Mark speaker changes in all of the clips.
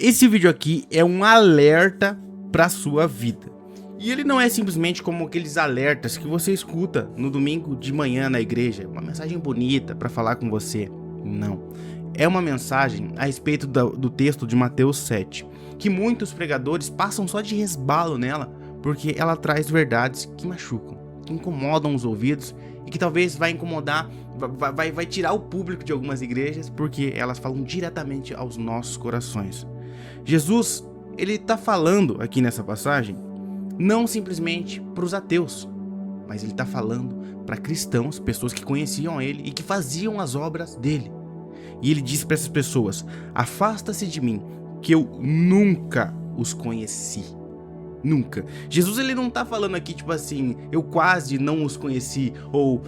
Speaker 1: Esse vídeo aqui é um alerta para sua vida. E ele não é simplesmente como aqueles alertas que você escuta no domingo de manhã na igreja, uma mensagem bonita para falar com você. Não. É uma mensagem a respeito do texto de Mateus 7, que muitos pregadores passam só de resbalo nela, porque ela traz verdades que machucam, que incomodam os ouvidos e que talvez vai incomodar, vai tirar o público de algumas igrejas, porque elas falam diretamente aos nossos corações. Jesus, ele está falando aqui nessa passagem, não simplesmente para os ateus, mas ele está falando para cristãos, pessoas que conheciam ele e que faziam as obras dele. E ele disse para essas pessoas: afasta-se de mim, que eu nunca os conheci. Nunca. Jesus, ele não tá falando aqui tipo assim, eu quase não os conheci, ou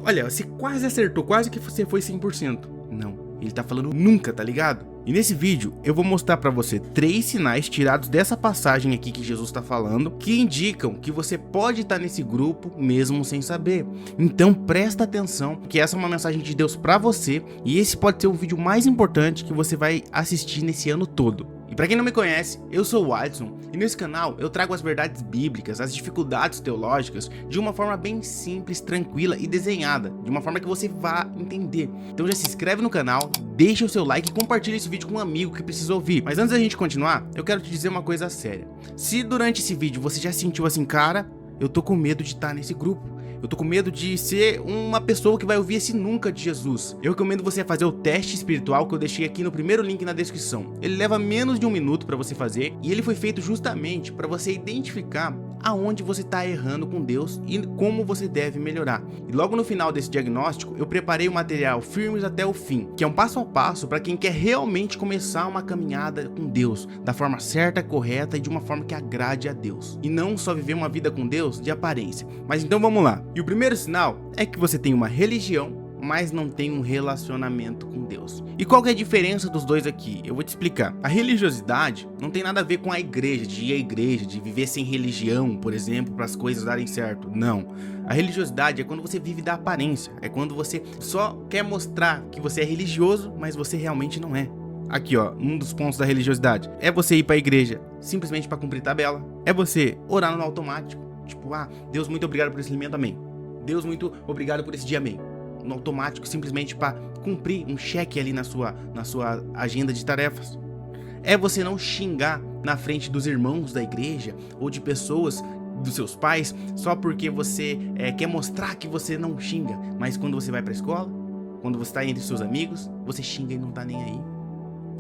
Speaker 1: olha, você quase acertou, quase que você foi 100%. Não. Ele tá falando nunca, tá ligado? E nesse vídeo eu vou mostrar pra você 3 sinais tirados dessa passagem aqui que Jesus tá falando, que indicam que você pode estar nesse grupo mesmo sem saber. Então presta atenção, que essa é uma mensagem de Deus pra você, e esse pode ser o vídeo mais importante que você vai assistir nesse ano todo. E pra quem não me conhece, eu sou o Alisson, e nesse canal eu trago as verdades bíblicas, as dificuldades teológicas, de uma forma bem simples, tranquila e desenhada, de uma forma que você vá entender. Então já se inscreve no canal, deixa o seu like e compartilha esse vídeo com um amigo que precisa ouvir. Mas antes da gente continuar, eu quero te dizer uma coisa séria. Se durante esse vídeo você já sentiu assim, cara, eu tô com medo de estar nesse grupo, eu tô com medo de ser uma pessoa que vai ouvir esse nunca de Jesus, eu recomendo você fazer o teste espiritual que eu deixei aqui no primeiro link na descrição. Ele leva menos de 1 minuto para você fazer, e ele foi feito justamente para você identificar aonde você está errando com Deus e como você deve melhorar. E logo no final desse diagnóstico, eu preparei o material Firmes até o Fim, que é um passo a passo para quem quer realmente começar uma caminhada com Deus, da forma certa, correta e de uma forma que agrade a Deus. E não só viver uma vida com Deus de aparência. Mas então vamos lá. E o primeiro sinal é que você tem uma religião, mas não tem um relacionamento com Deus. E qual que é a diferença dos dois aqui? Eu vou te explicar. A religiosidade não tem nada a ver com a igreja, de ir à igreja, de viver sem religião, por exemplo, para as coisas darem certo. Não. A religiosidade é quando você vive da aparência, é quando você só quer mostrar que você é religioso, mas você realmente não é. Aqui ó, um dos pontos da religiosidade é você ir para a igreja simplesmente para cumprir tabela, é você orar no automático, tipo, Deus, muito obrigado por esse alimento, amém. Deus, muito obrigado por esse dia, amém. No automático, simplesmente para cumprir um cheque ali na sua agenda de tarefas. É você não xingar na frente dos irmãos da igreja ou de pessoas, dos seus pais, só porque você quer mostrar que você não xinga, mas quando você vai para a escola, quando você está entre seus amigos, você xinga e não tá nem aí.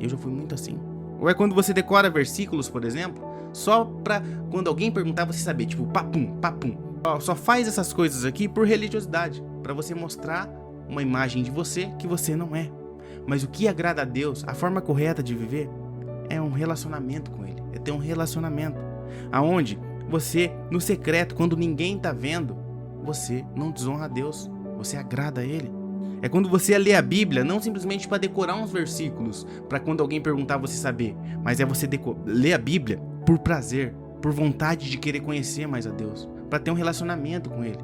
Speaker 1: Eu já fui muito assim. Ou é quando você decora versículos, por exemplo, só para quando alguém perguntar você saber, tipo, papum, papum. Só faz essas coisas aqui por religiosidade, para você mostrar uma imagem de você que você não é. Mas o que agrada a Deus, a forma correta de viver, é um relacionamento com Ele, é ter um relacionamento, aonde você, no secreto, quando ninguém tá vendo, você não desonra a Deus, você agrada a Ele. É quando você lê a Bíblia, não simplesmente para decorar uns versículos, para quando alguém perguntar você saber, mas é você ler a Bíblia por prazer, por vontade de querer conhecer mais a Deus, para ter um relacionamento com Ele.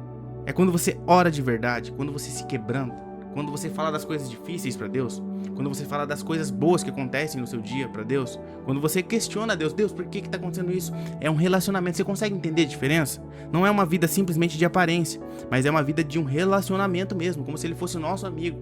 Speaker 1: É quando você ora de verdade, quando você se quebranta, quando você fala das coisas difíceis para Deus, quando você fala das coisas boas que acontecem no seu dia para Deus, quando você questiona a Deus, Deus, por que está acontecendo isso? É um relacionamento. Você consegue entender a diferença? Não é uma vida simplesmente de aparência, mas é uma vida de um relacionamento mesmo, como se Ele fosse o nosso amigo.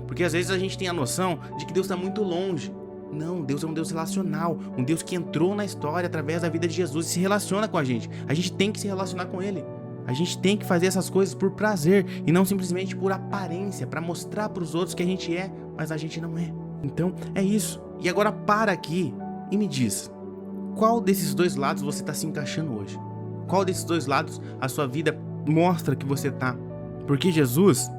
Speaker 1: Porque às vezes a gente tem a noção de que Deus está muito longe. Não, Deus é um Deus relacional, um Deus que entrou na história através da vida de Jesus e se relaciona com a gente. A gente tem que se relacionar com Ele. A gente tem que fazer essas coisas por prazer e não simplesmente por aparência, para mostrar para os outros que a gente é, mas a gente não é. Então é isso. E agora para aqui e me diz, qual desses dois lados você está se encaixando hoje? Qual desses dois lados a sua vida mostra que você tá? Porque Jesus,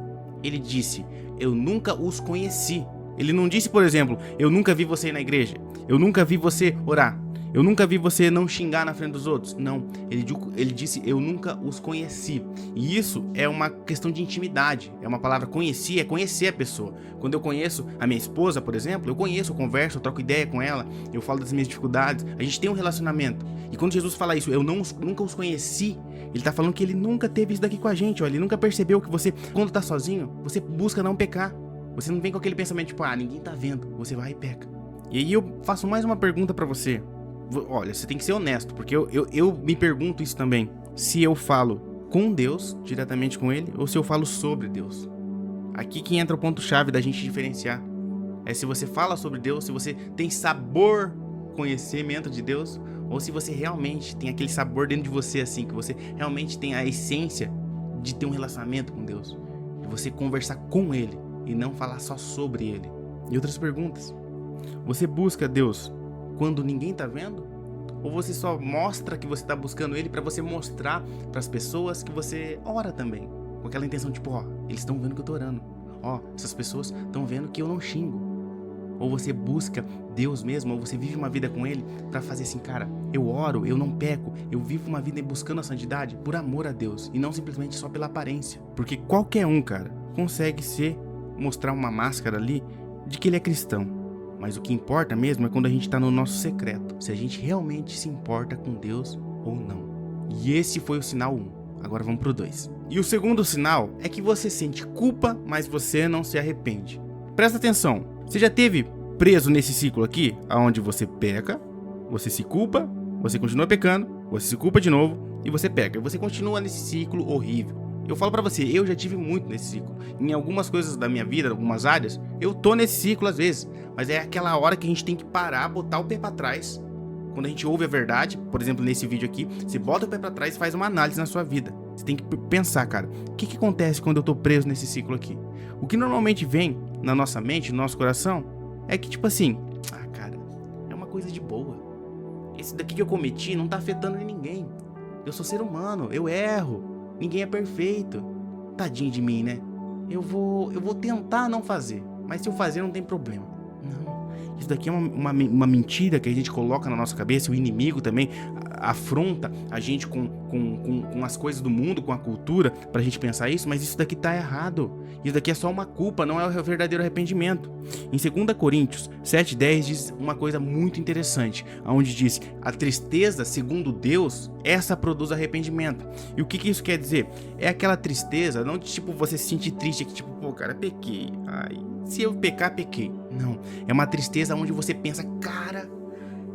Speaker 1: ele disse, eu nunca os conheci. Ele não disse, por exemplo, eu nunca vi você ir na igreja, eu nunca vi você orar, eu nunca vi você não xingar na frente dos outros. Não, ele disse, eu nunca os conheci. E isso é uma questão de intimidade. É uma palavra conheci, é conhecer a pessoa. Quando eu conheço a minha esposa, por exemplo, eu conheço, eu converso, eu troco ideia com ela, eu falo das minhas dificuldades, a gente tem um relacionamento. E quando Jesus fala isso, eu nunca os conheci, ele tá falando que ele nunca teve isso daqui com a gente, ó. Ele nunca percebeu que você, quando tá sozinho, você busca não pecar. Você não vem com aquele pensamento tipo, ninguém tá vendo, você vai e peca. E aí eu faço mais uma pergunta pra você. Olha, você tem que ser honesto, porque eu me pergunto isso também. Se eu falo com Deus, diretamente com Ele, ou se eu falo sobre Deus. Aqui que entra o ponto-chave da gente diferenciar. É se você fala sobre Deus, se você tem sabor, conhecimento de Deus, ou se você realmente tem aquele sabor dentro de você, assim, que você realmente tem a essência de ter um relacionamento com Deus, de você conversar com Ele e não falar só sobre Ele. E outras perguntas. Você busca Deus quando ninguém tá vendo? Ou você só mostra que você tá buscando Ele pra você mostrar pras pessoas que você ora também? Com aquela intenção tipo, ó, eles estão vendo que eu tô orando. Ó, essas pessoas estão vendo que eu não xingo. Ou você busca Deus mesmo, ou você vive uma vida com Ele pra fazer assim, cara, eu oro, eu não peco, eu vivo uma vida buscando a santidade por amor a Deus e não simplesmente só pela aparência. Porque qualquer um, cara, consegue mostrar uma máscara ali de que ele é cristão. Mas o que importa mesmo é quando a gente tá no nosso secreto, se a gente realmente se importa com Deus ou não. E esse foi o sinal 1. Agora vamos pro 2. E o segundo sinal é que você sente culpa, mas você não se arrepende. Presta atenção, você já esteve preso nesse ciclo aqui, onde você peca, você se culpa, você continua pecando, você se culpa de novo e você peca. E você continua nesse ciclo horrível. Eu falo pra você, eu já tive muito nesse ciclo. Em algumas coisas da minha vida, em algumas áreas, eu tô nesse ciclo às vezes. Mas é aquela hora que a gente tem que parar, botar o pé pra trás. Quando a gente ouve a verdade, por exemplo, nesse vídeo aqui, você bota o pé pra trás e faz uma análise na sua vida. Você tem que pensar, cara, o que acontece quando eu tô preso nesse ciclo aqui? O que normalmente vem na nossa mente, no nosso coração, é que tipo assim, cara, é uma coisa de boa. Esse daqui que eu cometi não tá afetando ninguém. Eu sou ser humano, eu erro. Ninguém é perfeito. Tadinho de mim, né? Eu vou tentar não fazer, mas se eu fazer não tem problema. Não. Isso daqui é uma mentira que a gente coloca na nossa cabeça. O inimigo também afronta a gente com as coisas do mundo, com a cultura, pra gente pensar isso, mas isso daqui tá errado. Isso daqui é só uma culpa, não é o verdadeiro arrependimento. Em 2 Coríntios 7:10 diz uma coisa muito interessante, onde diz: a tristeza, segundo Deus, essa produz arrependimento. E o que isso quer dizer? É aquela tristeza, não de tipo você se sentir triste, que tipo, pô, cara, pequei. Ai, se eu pecar, pequei. Não, é uma tristeza onde você pensa, cara,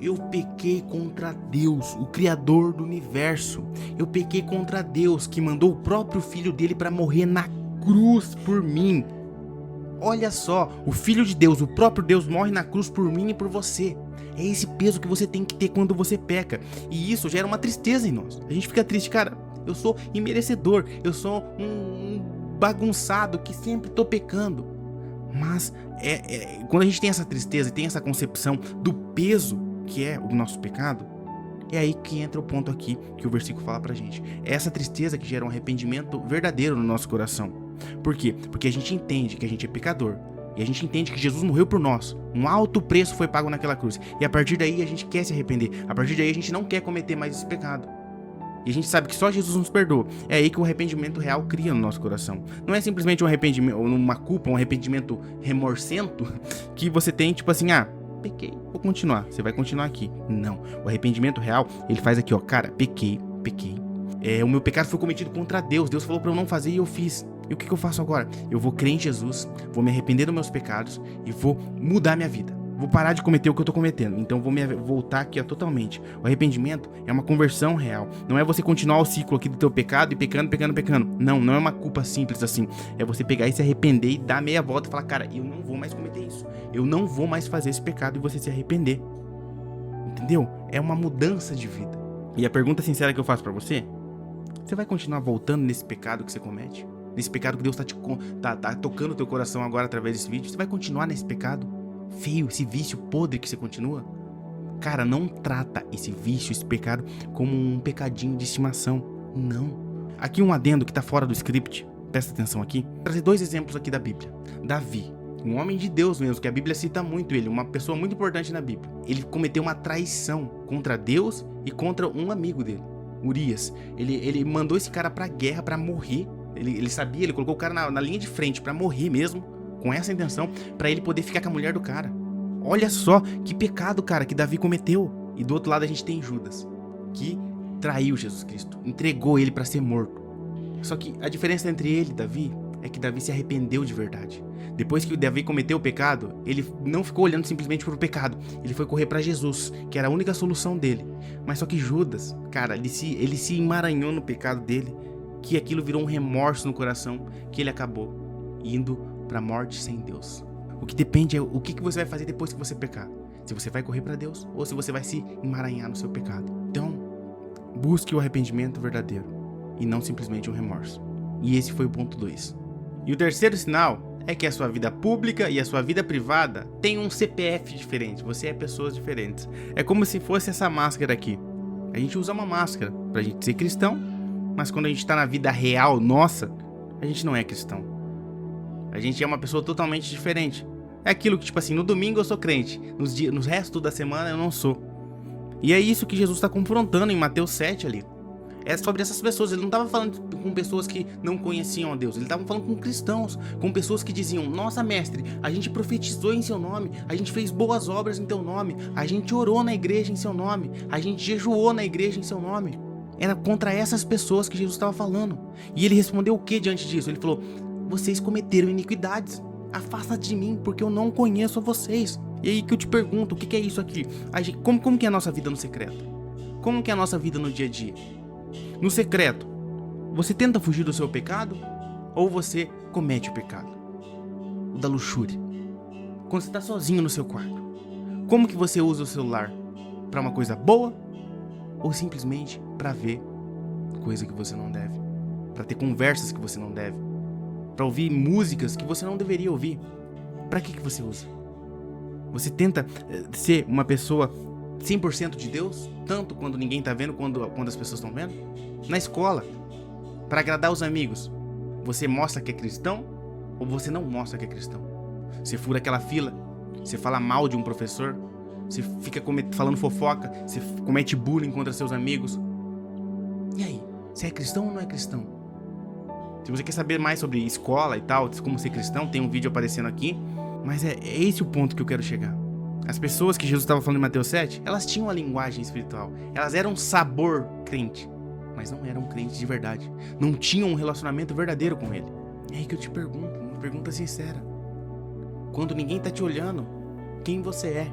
Speaker 1: eu pequei contra Deus, o Criador do universo. Eu pequei contra Deus, que mandou o próprio Filho dele para morrer na cruz por mim. Olha só, o Filho de Deus, o próprio Deus, morre na cruz por mim e por você. É esse peso que você tem que ter quando você peca. E isso gera uma tristeza em nós. A gente fica triste, cara, eu sou imerecedor, eu sou um bagunçado que sempre tô pecando. Mas quando a gente tem essa tristeza e tem essa concepção do peso que é o nosso pecado, é aí que entra o ponto aqui que o versículo fala pra gente. É essa tristeza que gera um arrependimento verdadeiro no nosso coração. Por quê? Porque a gente entende que a gente é pecador. E a gente entende que Jesus morreu por nós. Um alto preço foi pago naquela cruz. E a partir daí a gente quer se arrepender. A partir daí a gente não quer cometer mais esse pecado. E a gente sabe que só Jesus nos perdoa. É aí que o arrependimento real cria no nosso coração. Não é simplesmente um arrependimento, ou uma culpa, um arrependimento remorsento, que você tem tipo assim, pequei, vou continuar, você vai continuar aqui. Não, o arrependimento real, ele faz aqui, ó, cara, pequei. O meu pecado foi cometido contra Deus. Deus falou pra eu não fazer e eu fiz. E o que eu faço agora? Eu vou crer em Jesus, vou me arrepender dos meus pecados e vou mudar minha vida. Vou parar de cometer o que eu tô cometendo. Então vou me voltar aqui, ó, totalmente. O arrependimento é uma conversão real. Não é você continuar o ciclo aqui do teu pecado e pecando. Não é uma culpa simples assim. É você pegar e se arrepender e dar meia volta e falar, cara, eu não vou mais cometer isso. Eu não vou mais fazer esse pecado, e você se arrepender. Entendeu? É uma mudança de vida. E a pergunta sincera que eu faço pra você: você vai continuar voltando nesse pecado que você comete? Nesse pecado que Deus tá tocando o teu coração agora através desse vídeo? Você vai continuar nesse pecado feio, esse vício podre que você continua? Cara, não trata esse vício, esse pecado, como um pecadinho de estimação. Não. Aqui um adendo que tá fora do script. Presta atenção aqui. Vou trazer 2 exemplos aqui da Bíblia. Davi, um homem de Deus mesmo, que a Bíblia cita muito ele, uma pessoa muito importante na Bíblia. Ele cometeu uma traição contra Deus e contra um amigo dele, Urias. Ele mandou esse cara pra guerra pra morrer. Ele sabia, ele colocou o cara na linha de frente pra morrer mesmo, com essa intenção, pra ele poder ficar com a mulher do cara. Olha só que pecado, cara, que Davi cometeu. E do outro lado a gente tem Judas, que traiu Jesus Cristo, entregou ele pra ser morto. Só que a diferença entre ele e Davi é que Davi se arrependeu de verdade. Depois que Davi cometeu o pecado, ele não ficou olhando simplesmente para o pecado. Ele foi correr para Jesus, que era a única solução dele. Mas só que Judas, cara, ele se emaranhou no pecado dele, que aquilo virou um remorso no coração, que ele acabou indo para a morte sem Deus. O que depende é o que você vai fazer depois que você pecar. Se você vai correr para Deus ou se você vai se emaranhar no seu pecado. Então, busque o arrependimento verdadeiro e não simplesmente um remorso. E esse foi o ponto 2. E o terceiro sinal é que a sua vida pública e a sua vida privada tem um CPF diferente. Você é pessoas diferentes. É como se fosse essa máscara aqui. A gente usa uma máscara pra gente ser cristão, mas quando a gente tá na vida real nossa, a gente não é cristão. A gente é uma pessoa totalmente diferente. É aquilo que, tipo assim, no domingo eu sou crente, nos restos da semana eu não sou. E é isso que Jesus está confrontando em Mateus 7 ali. É sobre essas pessoas. Ele não estava falando com pessoas que não conheciam a Deus. Ele estava falando com cristãos, com pessoas que diziam: nossa, mestre, a gente profetizou em seu nome, a gente fez boas obras em teu nome, a gente orou na igreja em seu nome, a gente jejuou na igreja em seu nome. Era contra essas pessoas que Jesus estava falando. E ele respondeu o que diante disso? Ele falou: vocês cometeram iniquidades. Afasta de mim, porque eu não conheço vocês. E aí que eu te pergunto, o que é isso aqui? Como que é a nossa vida no secreto? Como que é a nossa vida no dia a dia? No secreto, você tenta fugir do seu pecado ou você comete o pecado? O da luxúria. Quando você está sozinho no seu quarto, como que você usa o celular? Para uma coisa boa ou simplesmente para ver coisa que você não deve? Para ter conversas que você não deve? Para ouvir músicas que você não deveria ouvir? Para que você usa? Você tenta ser uma pessoa 100% de Deus, tanto quando ninguém tá vendo, quando as pessoas estão vendo? Na escola, para agradar os amigos, você mostra que é cristão ou você não mostra que é cristão? Você fura aquela fila, você fala mal de um professor, você fica falando fofoca, você comete bullying contra seus amigos. E aí, você é cristão ou não é cristão? Se você quer saber mais sobre escola e tal, como ser cristão, tem um vídeo aparecendo aqui. Mas é esse o ponto que eu quero chegar. As pessoas que Jesus estava falando em Mateus 7, elas tinham a linguagem espiritual. Elas eram sabor crente, mas não eram crentes de verdade. Não tinham um relacionamento verdadeiro com ele. É aí que eu te pergunto, uma pergunta sincera. Quando ninguém tá te olhando, quem você é?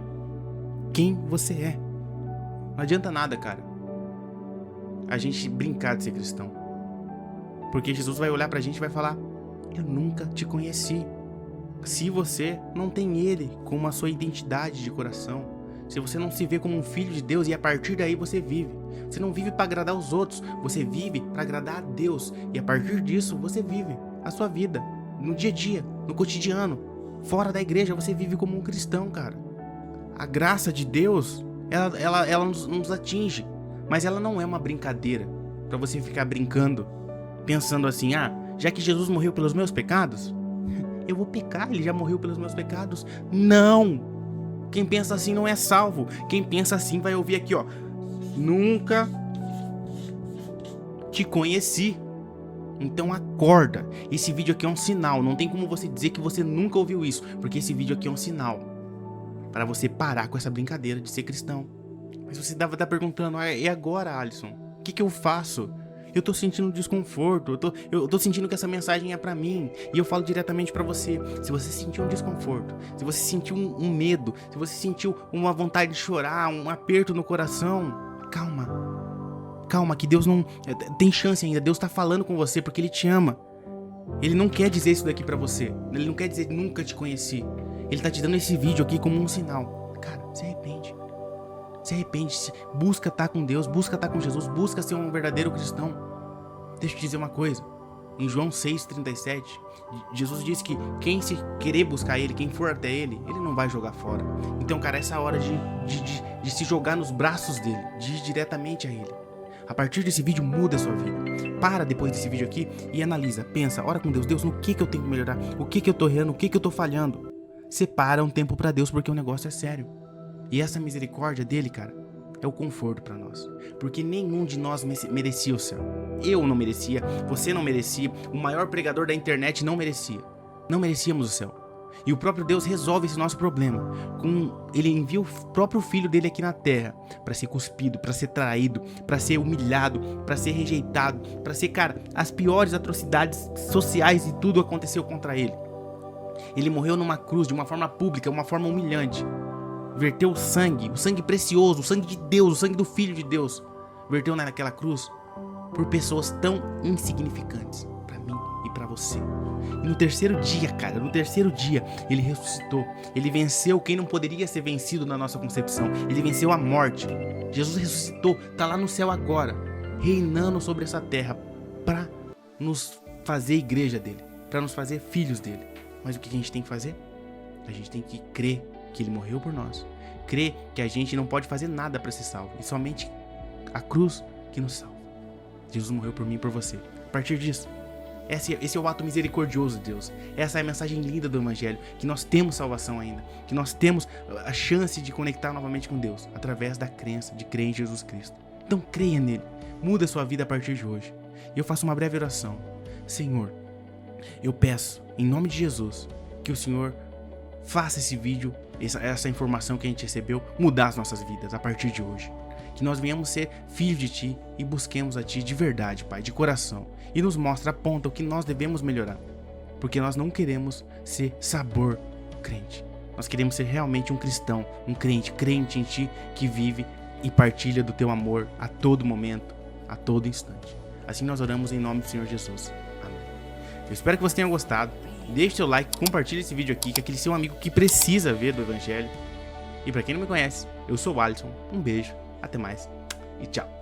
Speaker 1: Quem você é? Não adianta nada, cara, a gente brincar de ser cristão. Porque Jesus vai olhar pra gente e vai falar: eu nunca te conheci. Se você não tem ele como a sua identidade de coração, se você não se vê como um filho de Deus e a partir daí você vive. Você não vive para agradar os outros, você vive para agradar a Deus. E a partir disso você vive a sua vida, no dia a dia, no cotidiano. Fora da igreja você vive como um cristão, cara. A graça de Deus, ela nos atinge, mas ela não é uma brincadeira para você ficar brincando, pensando assim: ah, já que Jesus morreu pelos meus pecados, eu vou pecar, ele já morreu pelos meus pecados. Não! Quem pensa assim não é salvo. Quem pensa assim vai ouvir aqui, ó: nunca te conheci. Então acorda. Esse vídeo aqui é um sinal. Não tem como você dizer que você nunca ouviu isso, porque esse vídeo aqui é um sinal para você parar com essa brincadeira de ser cristão. Mas você deve estar perguntando: ah, e agora, Alisson? O que eu faço? Eu tô sentindo desconforto, eu tô sentindo que essa mensagem é pra mim. E eu falo diretamente pra você: se você sentiu um desconforto, se você sentiu um medo, se você sentiu uma vontade de chorar, um aperto no coração, calma, que Deus não... tem chance ainda, Deus tá falando com você porque Ele te ama. Ele não quer dizer isso daqui pra você, Ele não quer dizer nunca te conheci. Ele tá te dando esse vídeo aqui como um sinal. Cara, se arrepende, busca estar com Deus, busca estar com Jesus, busca ser um verdadeiro cristão. Deixa eu te dizer uma coisa, em João 6,37, Jesus disse que quem se querer buscar ele, quem for até ele, ele não vai jogar fora. Então, cara, essa é a hora de se jogar nos braços dele, de ir diretamente a ele. A partir desse vídeo, muda a sua vida. Para depois desse vídeo aqui e analisa, pensa, ora com Deus: Deus, no que eu tenho que melhorar? O que eu tô errando? O que eu tô falhando? Separa um tempo pra Deus, porque o negócio é sério. E essa misericórdia dele, cara, é o conforto pra nós. Porque nenhum de nós merecia o céu. Eu não merecia, você não merecia, o maior pregador da internet não merecia. Não merecíamos o céu. E o próprio Deus resolve esse nosso problema. Ele envia o próprio Filho dele aqui na terra para ser cuspido, para ser traído, para ser humilhado, para ser rejeitado, para ser, cara, as piores atrocidades sociais e tudo aconteceu contra ele. Ele morreu numa cruz de uma forma pública, uma forma humilhante. Verteu o sangue precioso, o sangue de Deus, o sangue do Filho de Deus. Verteu naquela cruz por pessoas tão insignificantes, para mim e para você. E no terceiro dia, cara, ele ressuscitou. Ele venceu quem não poderia ser vencido na nossa concepção. Ele venceu a morte. Jesus ressuscitou, tá lá no céu agora, reinando sobre essa terra para nos fazer igreja dele, para nos fazer filhos dele. Mas o que a gente tem que fazer? A gente tem que crer que ele morreu por nós. Crer que a gente não pode fazer nada para ser salvo. E somente a cruz que nos salva. Jesus morreu por mim e por você. A partir disso, esse é o ato misericordioso de Deus. Essa é a mensagem linda do Evangelho. Que nós temos salvação ainda. Que nós temos a chance de conectar novamente com Deus. Através da crença, de crer em Jesus Cristo. Então creia nele. Muda a sua vida a partir de hoje. E eu faço uma breve oração. Senhor, eu peço, em nome de Jesus, que o Senhor faça esse vídeo, essa informação que a gente recebeu, mudar as nossas vidas a partir de hoje. Que nós venhamos ser filhos de Ti e busquemos a Ti de verdade, Pai, de coração. E nos mostra, aponta o que nós devemos melhorar. Porque nós não queremos ser sabor crente. Nós queremos ser realmente um cristão, um crente em Ti, que vive e partilha do Teu amor a todo momento, a todo instante. Assim nós oramos em nome do Senhor Jesus. Amém. Eu espero que você tenha gostado. Deixe seu like, compartilhe esse vídeo aqui, que é aquele seu amigo que precisa ver do Evangelho. E pra quem não me conhece, eu sou o Alisson. Um beijo, até mais e tchau.